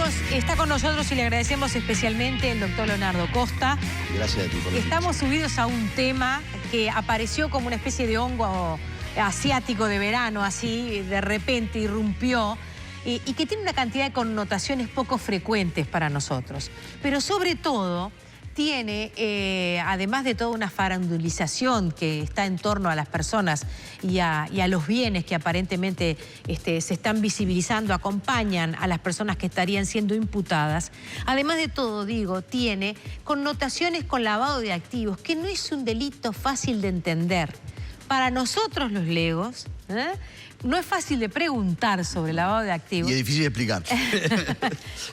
Amigos, está con nosotros y le agradecemos especialmente el doctor Leonardo Costa. Gracias a ti por la Estamos subidos a un tema que apareció como una especie de hongo asiático de verano, así de repente irrumpió, y que tiene una cantidad de connotaciones poco frecuentes para nosotros. Pero sobre todo tiene, además de toda una farandulización que está en torno a las personas y a los bienes que aparentemente se están visibilizando, acompañan a las personas que estarían siendo imputadas. Además de todo, digo, tiene connotaciones con lavado de activos, que no es un delito fácil de entender. Para nosotros los legos, no es fácil de preguntar sobre lavado de activos. Y es difícil de explicar.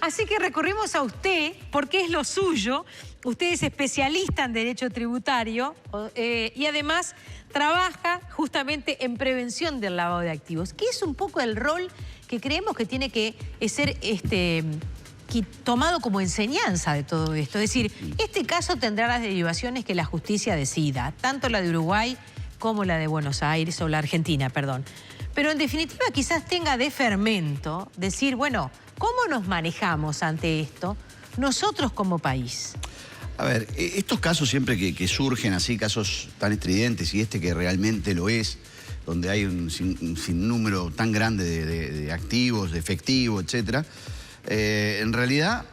Así que recurrimos a usted, porque es lo suyo. Usted es especialista en derecho tributario y además trabaja justamente en prevención del lavado de activos, que es un poco el rol que creemos que tiene que ser tomado como enseñanza de todo esto. Es decir, este caso tendrá las derivaciones que la justicia decida, tanto la de Uruguay como la de Buenos Aires, o la Argentina, perdón. Pero en definitiva quizás tenga de fermento decir, bueno, ¿cómo nos manejamos ante esto nosotros como país? A ver, estos casos siempre que surgen así, casos tan estridentes, y este que realmente lo es, donde hay un sinnúmero tan grande de activos, de efectivo, etc., en realidad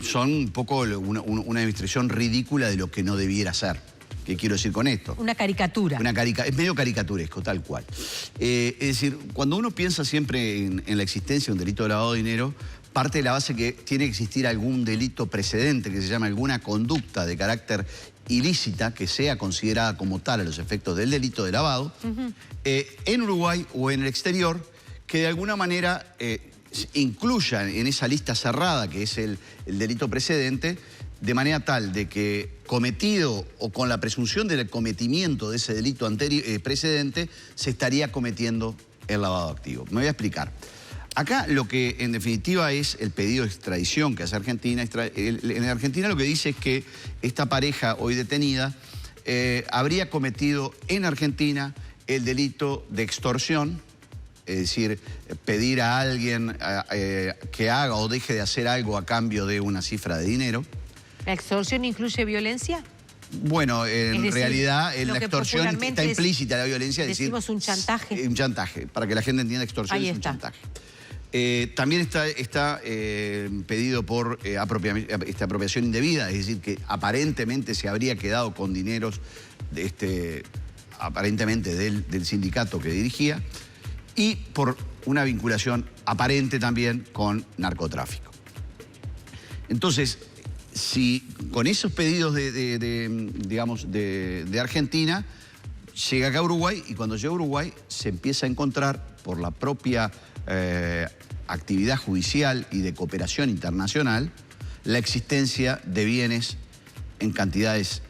son un poco una demostración ridícula de lo que no debiera ser. ¿Qué quiero decir con esto? Una caricatura. Es medio caricaturesco, tal cual. Es decir, cuando uno piensa siempre en la existencia de un delito de lavado de dinero, parte de la base que tiene que existir algún delito precedente, que se llama alguna conducta de carácter ilícita, que sea considerada como tal a los efectos del delito de lavado, en Uruguay o en el exterior, que de alguna manera incluya en esa lista cerrada, que es el delito precedente, de manera tal de que cometido o con la presunción del cometimiento de ese delito precedente, se estaría cometiendo el lavado de activos. Me voy a explicar. Acá lo que en definitiva es el pedido de extradición que hace Argentina. En Argentina lo que dice es que esta pareja hoy detenida habría cometido en Argentina el delito de extorsión, es decir, pedir a alguien que haga o deje de hacer algo a cambio de una cifra de dinero. ¿La extorsión incluye violencia? Bueno, en realidad la extorsión está implícita la violencia. Decimos un chantaje. Un chantaje, para que la gente entienda, extorsión es un chantaje. También está pedido por apropiación indebida, es decir, que aparentemente se habría quedado con dineros aparentemente del sindicato que dirigía, y por una vinculación aparente también con narcotráfico. Entonces, si con esos pedidos de Argentina, llega acá a Uruguay, y cuando llega a Uruguay se empieza a encontrar por la propia actividad judicial y de cooperación internacional la existencia de bienes en cantidades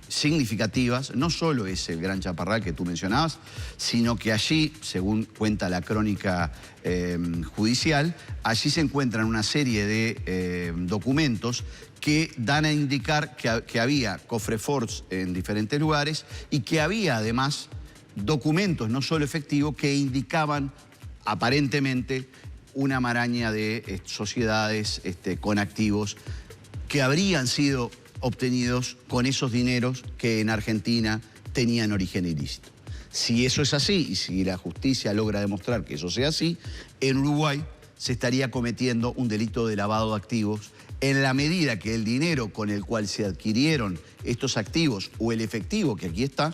significativas. No solo es el Gran Chaparral que tú mencionabas, sino que allí, según cuenta la crónica judicial, allí se encuentran una serie de documentos que dan a indicar que había cofreforts en diferentes lugares y que había además documentos, no solo efectivos, que indicaban aparentemente una maraña de sociedades con activos que habrían sido obtenidos con esos dineros que en Argentina tenían origen ilícito. Si eso es así, y si la justicia logra demostrar que eso sea así, en Uruguay se estaría cometiendo un delito de lavado de activos en la medida que el dinero con el cual se adquirieron estos activos, o el efectivo que aquí está,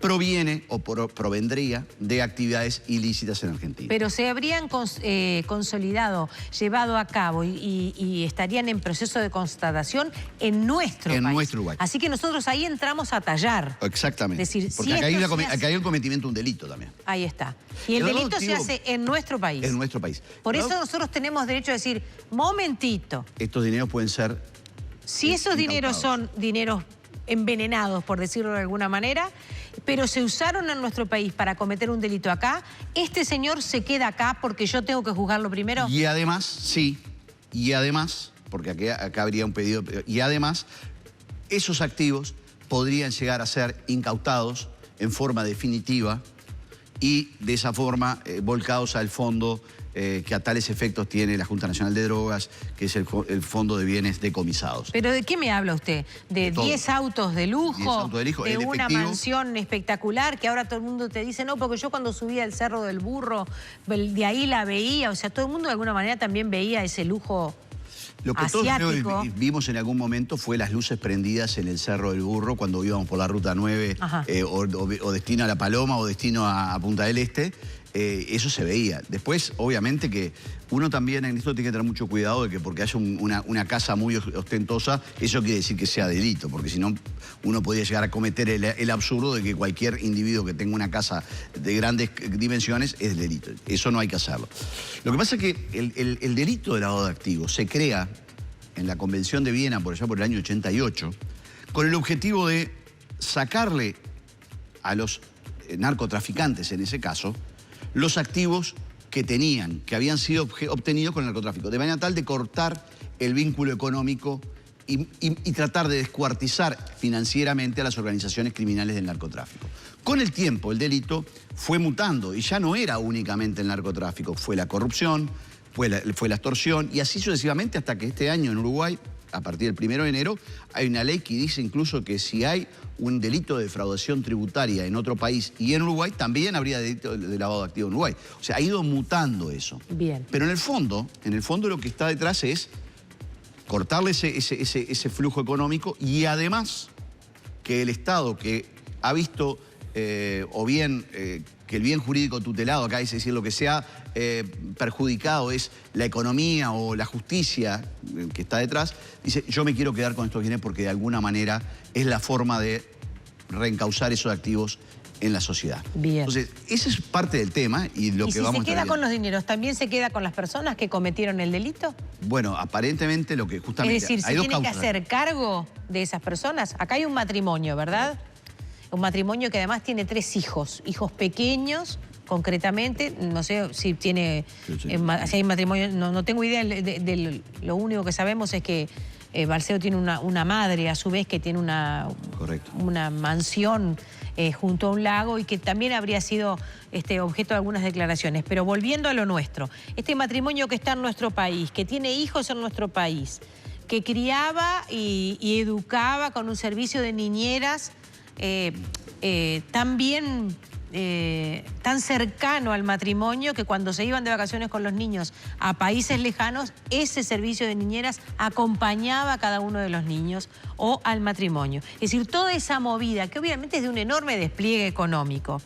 proviene o provendría de actividades ilícitas en Argentina. Pero se habrían consolidado, llevado a cabo y estarían en proceso de constatación en nuestro país. En nuestro Uruguay. Así que nosotros ahí entramos a tallar. Exactamente. Es decir, porque acá hay un cometimiento de un delito también. Ahí está. Y el delito se hace en nuestro país. En nuestro país. Por eso nosotros tenemos derecho a decir, momentito. Estos dineros pueden ser si esos dineros son dineros envenenados, por decirlo de alguna manera, pero se usaron en nuestro país para cometer un delito acá, este señor se queda acá porque yo tengo que juzgarlo primero. Y además, sí, porque acá habría un pedido, y además, esos activos podrían llegar a ser incautados en forma definitiva y de esa forma volcados al fondo que a tales efectos tiene la Junta Nacional de Drogas, que es el Fondo de Bienes Decomisados. ¿Pero de qué me habla usde? ¿De 10 autos de lujo? 10 autos de lujo, ¿De una efectivo mansión espectacular que ahora todo el mundo te dice, no, porque yo cuando subía el Cerro del Burro, de ahí la veía? O sea, todo el mundo de alguna manera también veía ese lujo Lo que asiático. todos vimos en algún momento fue las luces prendidas en el Cerro del Burro cuando íbamos por la Ruta 9 o destino a La Paloma o destino a Punta del Este. Eso se veía. Después, obviamente que uno también en esto tiene que tener mucho cuidado de que porque haya una casa muy ostentosa, eso quiere decir que sea delito, porque si no, uno podría llegar a cometer el absurdo de que cualquier individuo que tenga una casa de grandes dimensiones es delito. Eso no hay que hacerlo. Lo que pasa es que el delito de lavado de activos se crea en la Convención de Viena, por allá por el año 88, con el objetivo de sacarle a los narcotraficantes, en ese caso, los activos que habían sido obtenidos con el narcotráfico, de manera tal de cortar el vínculo económico y tratar de descuartizar financieramente a las organizaciones criminales del narcotráfico. Con el tiempo, el delito fue mutando y ya no era únicamente el narcotráfico, fue la corrupción, fue la extorsión y así sucesivamente hasta que este año en Uruguay, a partir del 1 de enero, hay una ley que dice incluso que si hay un delito de defraudación tributaria en otro país y en Uruguay, también habría delito de lavado de activos en Uruguay. O sea, ha ido mutando eso. Bien. Pero en el fondo lo que está detrás es cortarle ese flujo económico y además que el Estado que ha visto que el bien jurídico tutelado, acá es decir, lo que se ha perjudicado es la economía o la justicia que está detrás, dice, yo me quiero quedar con estos bienes porque de alguna manera es la forma de reencauzar esos activos en la sociedad. Bien. Entonces, ese es parte del tema y lo que vamos a... ¿Y si se queda con los dineros, también se queda con las personas que cometieron el delito? Bueno, aparentemente lo que justamente... Es decir, ¿se tiene que hacer cargo de esas personas? Acá hay un matrimonio, ¿verdad? Un matrimonio que además tiene 3 hijos pequeños, concretamente, no sé si tiene, si hay matrimonio, no tengo idea, lo único que sabemos es que Balseiro tiene una madre a su vez que tiene una mansión junto a un lago y que también habría sido objeto de algunas declaraciones. Pero volviendo a lo nuestro, este matrimonio que está en nuestro país, que tiene hijos en nuestro país, que criaba y educaba con un servicio de niñeras también tan cercano al matrimonio que cuando se iban de vacaciones con los niños a países lejanos, ese servicio de niñeras acompañaba a cada uno de los niños o al matrimonio. Es decir, toda esa movida, que obviamente es de un enorme despliegue económico,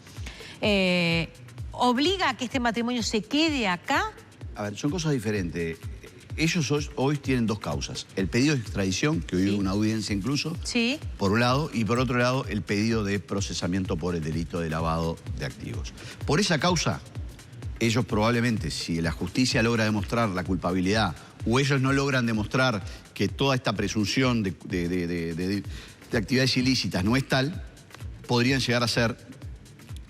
obliga a que este matrimonio se quede acá. A ver, son cosas diferentes. Ellos hoy tienen 2 causas. El pedido de extradición, que hoy hubo una audiencia incluso, por un lado, y por otro lado, el pedido de procesamiento por el delito de lavado de activos. Por esa causa, ellos probablemente, si la justicia logra demostrar la culpabilidad o ellos no logran demostrar que toda esta presunción de actividades ilícitas no es tal, podrían llegar a ser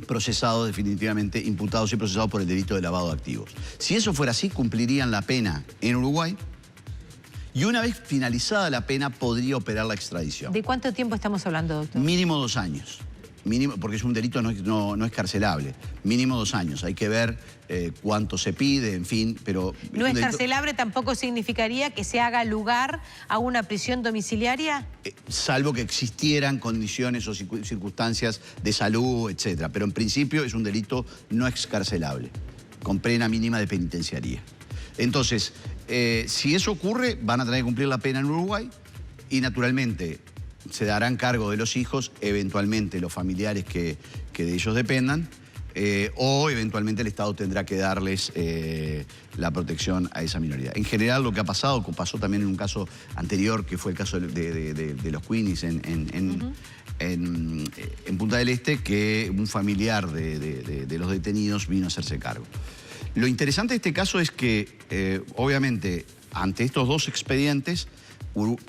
procesados definitivamente, imputados y procesados por el delito de lavado de activos. Si eso fuera así, cumplirían la pena en Uruguay y una vez finalizada la pena podría operar la extradición. ¿De cuánto tiempo estamos hablando, doctor? Mínimo 2 años. Mínimo, porque es un delito no es carcelable. Mínimo 2 años. Hay que ver cuánto se pide, en fin, pero... ¿No es carcelable tampoco significaría que se haga lugar a una prisión domiciliaria? Salvo que existieran condiciones o circunstancias de salud, etcétera. Pero en principio es un delito no excarcelable, con pena mínima de penitenciaría. Entonces, si eso ocurre, van a tener que cumplir la pena en Uruguay y naturalmente se darán cargo de los hijos, eventualmente los familiares que de ellos dependan, o eventualmente el Estado tendrá que darles la protección a esa minoría. En general lo que ha pasado, pasó también en un caso anterior, que fue el caso de los Queenies en Punta del Este, que un familiar de los detenidos vino a hacerse cargo. Lo interesante de este caso es que, obviamente, ante estos 2 expedientes,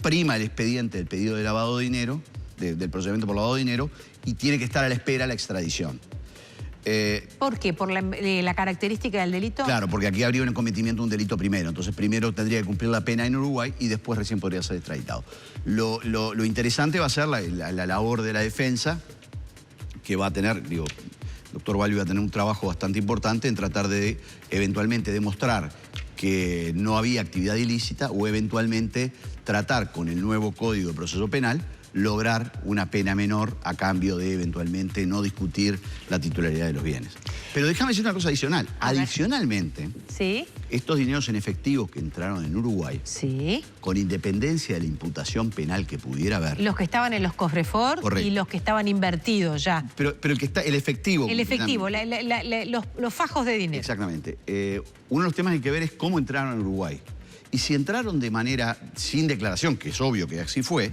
prima el expediente del pedido de lavado de dinero, del procedimiento por lavado de dinero, y tiene que estar a la espera la extradición. ¿Por qué? ¿Por la característica del delito? Claro, porque aquí habría un cometimiento de un delito primero. Entonces primero tendría que cumplir la pena en Uruguay y después recién podría ser extraditado. Lo interesante va a ser la labor de la defensa, que va a tener, El doctor Balbi va a tener un trabajo bastante importante en tratar de eventualmente demostrar que no había actividad ilícita o eventualmente tratar con el nuevo Código de Proceso Penal lograr una pena menor a cambio de eventualmente no discutir la titularidad de los bienes. Pero déjame decir una cosa adicional. Adicionalmente, ¿sí? Estos dineros en efectivo que entraron en Uruguay, sí, con independencia de la imputación penal que pudiera haber. Los que estaban en los cofres Ford y los que estaban invertidos ya. Pero el efectivo. El efectivo, los fajos de dinero. Exactamente. Uno de los temas que hay que ver es cómo entraron en Uruguay. Y si entraron de manera sin declaración, que es obvio que así fue,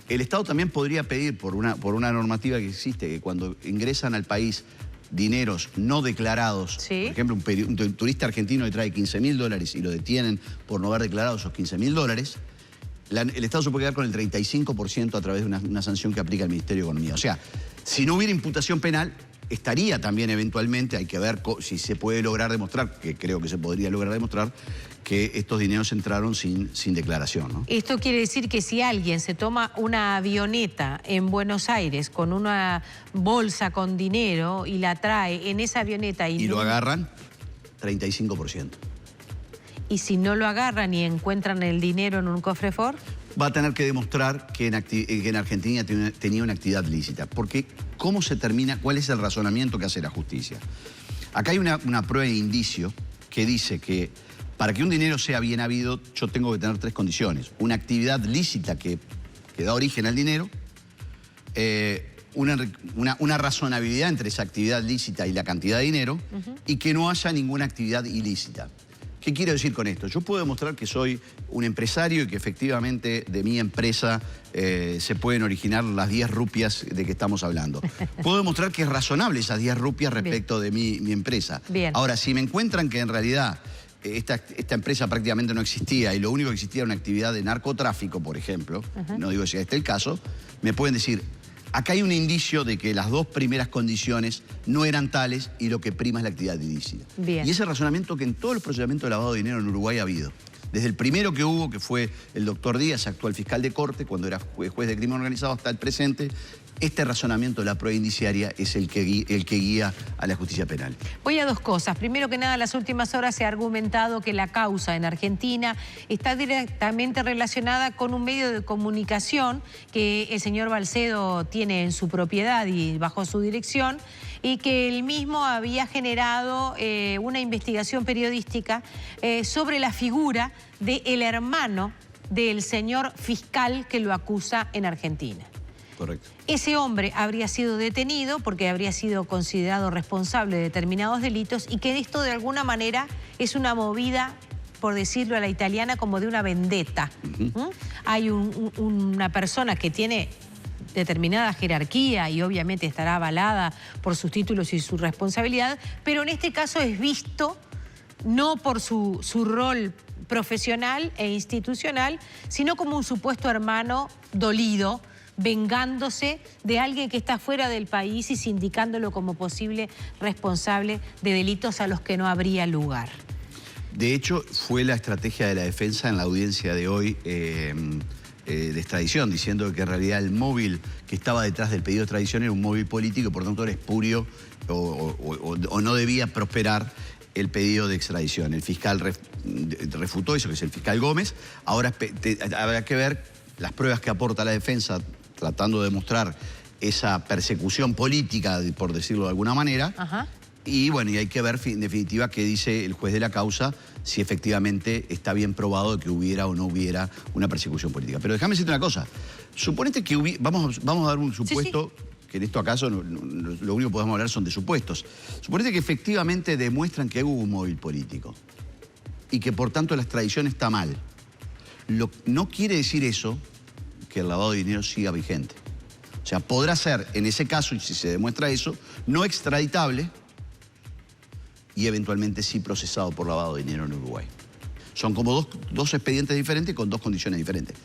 el Estado también podría pedir por una normativa que existe, que cuando ingresan al país dineros no declarados, ¿sí? Por ejemplo, un turista argentino que trae $15.000 y lo detienen por no haber declarado esos $15.000, el Estado se puede quedar con el 35% a través de una sanción que aplica el Ministerio de Economía. O sea, si no hubiera imputación penal, estaría también eventualmente, hay que ver si se puede lograr demostrar, que creo que se podría lograr demostrar, que estos dineros entraron sin declaración, ¿no? Esto quiere decir que si alguien se toma una avioneta en Buenos Aires con una bolsa con dinero y la trae en esa avioneta y lo agarran, 35%. ¿Y si no lo agarran y encuentran el dinero en un cofre Ford? Va a tener que demostrar que en Argentina tenía una actividad lícita. Porque, ¿cómo se termina? ¿Cuál es el razonamiento que hace la justicia? Acá hay una prueba de indicio que dice que para que un dinero sea bien habido, yo tengo que tener 3 condiciones. Una actividad lícita que da origen al dinero, una razonabilidad entre esa actividad lícita y la cantidad de dinero, y que no haya ninguna actividad ilícita. ¿Qué quiero decir con esto? Yo puedo demostrar que soy un empresario y que efectivamente de mi empresa se pueden originar las 10 rupias de que estamos hablando. Puedo demostrar que es razonable esas 10 rupias respecto de mi empresa. Bien. Ahora, si me encuentran que en realidad esta empresa prácticamente no existía y lo único que existía era una actividad de narcotráfico, por ejemplo, no digo si este es el caso, me pueden decir, acá hay un indicio de que las 2 primeras condiciones no eran tales y lo que prima es la actividad ilícita. Bien. Y ese razonamiento que en todo el procedimiento de lavado de dinero en Uruguay ha habido. Desde el primero que hubo, que fue el doctor Díaz, actual fiscal de corte, cuando era juez de crimen organizado, hasta el presente, este razonamiento de la prueba indiciaria es el que guía a la justicia penal. Voy a 2 cosas. Primero que nada, en las últimas horas se ha argumentado que la causa en Argentina está directamente relacionada con un medio de comunicación que el señor Balcedo tiene en su propiedad y bajo su dirección, y que él mismo había generado una investigación periodística sobre la figura del hermano del señor fiscal que lo acusa en Argentina. Correcto. Ese hombre habría sido detenido porque habría sido considerado responsable de determinados delitos y que esto de alguna manera es una movida, por decirlo a la italiana, como de una vendetta. Hay una persona que tiene determinada jerarquía y obviamente estará avalada por sus títulos y su responsabilidad, pero en este caso es visto no por su rol profesional e institucional, sino como un supuesto hermano dolido, vengándose de alguien que está fuera del país y sindicándolo como posible responsable de delitos a los que no habría lugar. De hecho, fue la estrategia de la defensa en la audiencia de hoy de extradición, diciendo que en realidad el móvil que estaba detrás del pedido de extradición era un móvil político y por tanto era espurio o no debía prosperar el pedido de extradición. El fiscal refutó eso, que es el fiscal Gómez. Ahora habrá que ver las pruebas que aporta la defensa tratando de demostrar esa persecución política, por decirlo de alguna manera. Y bueno, y hay que ver en definitiva qué dice el juez de la causa, si efectivamente está bien probado de que hubiera o no hubiera una persecución política. Pero déjame decirte una cosa, suponete que vamos a dar un supuesto, que en esto acaso lo único que podemos hablar son de supuestos. Suponete que efectivamente demuestran que hubo un móvil político y que por tanto la extradición está mal. No quiere decir eso que el lavado de dinero siga vigente. O sea, podrá ser, en ese caso, y si se demuestra eso, no extraditable y eventualmente sí procesado por lavado de dinero en Uruguay. Son como dos expedientes diferentes con 2 condiciones diferentes.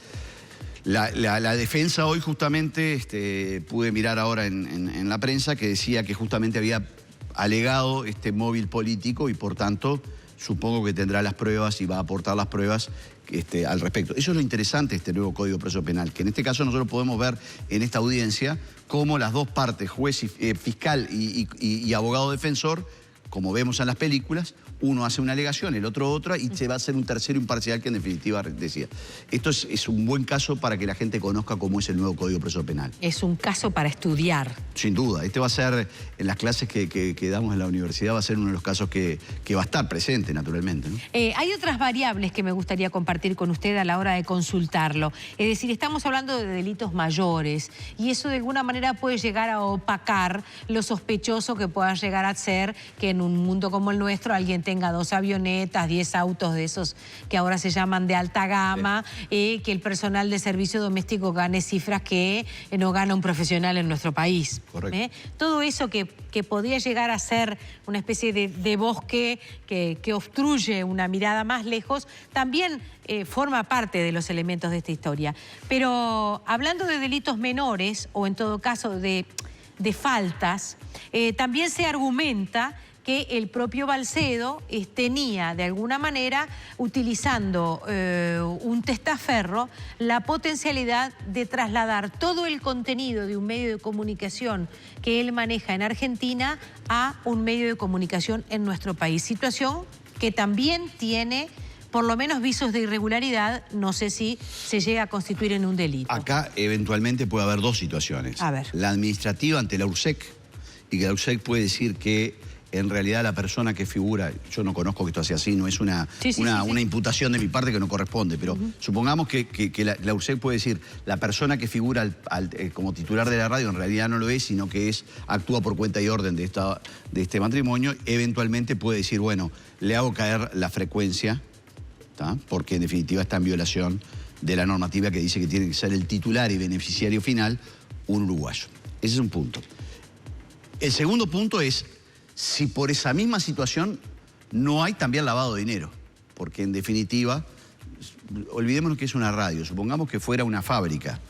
La defensa hoy justamente, pude mirar ahora en la prensa, que decía que justamente había alegado este móvil político y por tanto supongo que tendrá las pruebas y va a aportar las pruebas al respecto. Eso es lo interesante de este nuevo Código de Proceso Penal, que en este caso nosotros podemos ver en esta audiencia cómo las dos partes, juez, fiscal y abogado defensor, como vemos en las películas, uno hace una alegación, el otro otra, y se va a hacer un tercero imparcial que en definitiva decía. Esto es un buen caso para que la gente conozca cómo es el nuevo Código de Proceso Penal. Es un caso para estudiar. Sin duda. Este va a ser, en las clases que damos en la universidad, va a ser uno de los casos que va a estar presente, naturalmente, ¿no? Hay otras variables que me gustaría compartir con usted a la hora de consultarlo. Es decir, estamos hablando de delitos mayores y eso de alguna manera puede llegar a opacar lo sospechoso que pueda llegar a ser que en un mundo como el nuestro alguien tenga 2 avionetas, 10 autos de esos que ahora se llaman de alta gama, que el personal de servicio doméstico gane cifras que no gana un profesional en nuestro país. Correcto. Todo eso que podría llegar a ser una especie de bosque que obstruye una mirada más lejos, también forma parte de los elementos de esta historia. Pero hablando de delitos menores, o en todo caso de faltas, también se argumenta que el propio Balsedo tenía, de alguna manera, utilizando un testaferro, la potencialidad de trasladar todo el contenido de un medio de comunicación que él maneja en Argentina a un medio de comunicación en nuestro país. Situación que también tiene por lo menos visos de irregularidad, no sé si se llega a constituir en un delito. Acá eventualmente puede haber 2 situaciones. A ver. La administrativa ante la URSEC, y que la URSEC puede decir que en realidad la persona que figura, yo no conozco que esto sea así, no es una imputación de mi parte que no corresponde, pero supongamos que la URSEC puede decir, la persona que figura como titular de la radio en realidad no lo es, sino que actúa por cuenta y orden de este matrimonio, eventualmente puede decir, bueno, le hago caer la frecuencia, ¿tá? Porque en definitiva está en violación de la normativa que dice que tiene que ser el titular y beneficiario final un uruguayo. Ese es un punto. El segundo punto es si por esa misma situación no hay también lavado de dinero, porque en definitiva, olvidémonos que es una radio, supongamos que fuera una fábrica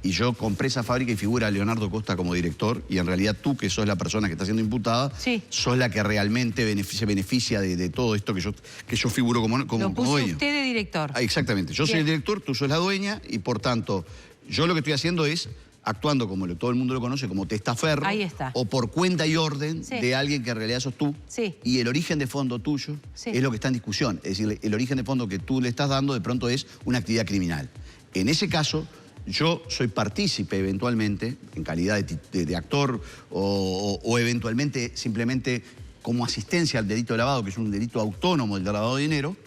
y yo compré esa fábrica y figura Leonardo Costa como director y en realidad tú, que sos la persona que está siendo imputada, sos la que realmente se beneficia de todo esto que yo figuro como Lo puso dueño. Usted de director. Exactamente, yo soy el director, tú sos la dueña y por tanto yo lo que estoy haciendo es actuando como todo el mundo lo conoce, como testaferro. Ahí está. O por cuenta y orden de alguien que en realidad sos tú. Y el origen de fondo tuyo es lo que está en discusión. Es decir, el origen de fondo que tú le estás dando de pronto es una actividad criminal. En ese caso, yo soy partícipe eventualmente, en calidad de actor o eventualmente simplemente como asistencia al delito de lavado, que es un delito autónomo del lavado de dinero,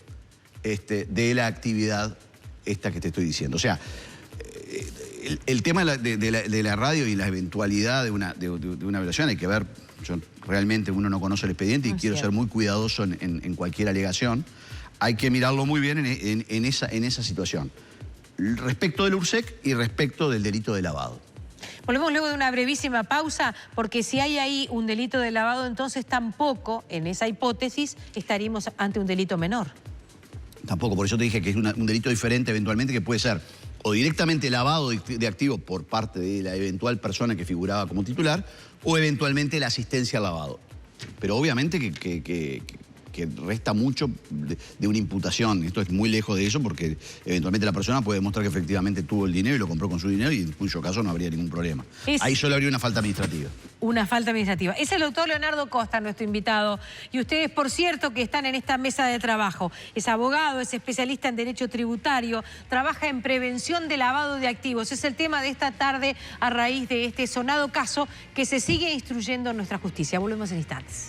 de la actividad esta que te estoy diciendo. O sea, el tema de la radio y la eventualidad de una violación hay que ver, realmente uno no conoce el expediente y quiero ser muy cuidadoso en cualquier alegación, hay que mirarlo muy bien en esa situación, respecto del URSEC y respecto del delito de lavado. Volvemos luego de una brevísima pausa, porque si hay ahí un delito de lavado, entonces tampoco, en esa hipótesis, estaríamos ante un delito menor. Tampoco, por eso te dije que es un delito diferente eventualmente que puede ser o directamente lavado de activos por parte de la eventual persona que figuraba como titular, o eventualmente la asistencia al lavado. Pero obviamente que resta mucho de una imputación. Esto es muy lejos de eso porque eventualmente la persona puede demostrar que efectivamente tuvo el dinero y lo compró con su dinero y en cuyo caso no habría ningún problema. Ahí solo habría una falta administrativa. Una falta administrativa. Es el doctor Leonardo Costa, nuestro invitado. Y ustedes, por cierto, que están en esta mesa de trabajo. Es abogado, es especialista en derecho tributario, trabaja en prevención de lavado de activos. Es el tema de esta tarde a raíz de este sonado caso que se sigue instruyendo en nuestra justicia. Volvemos en instantes.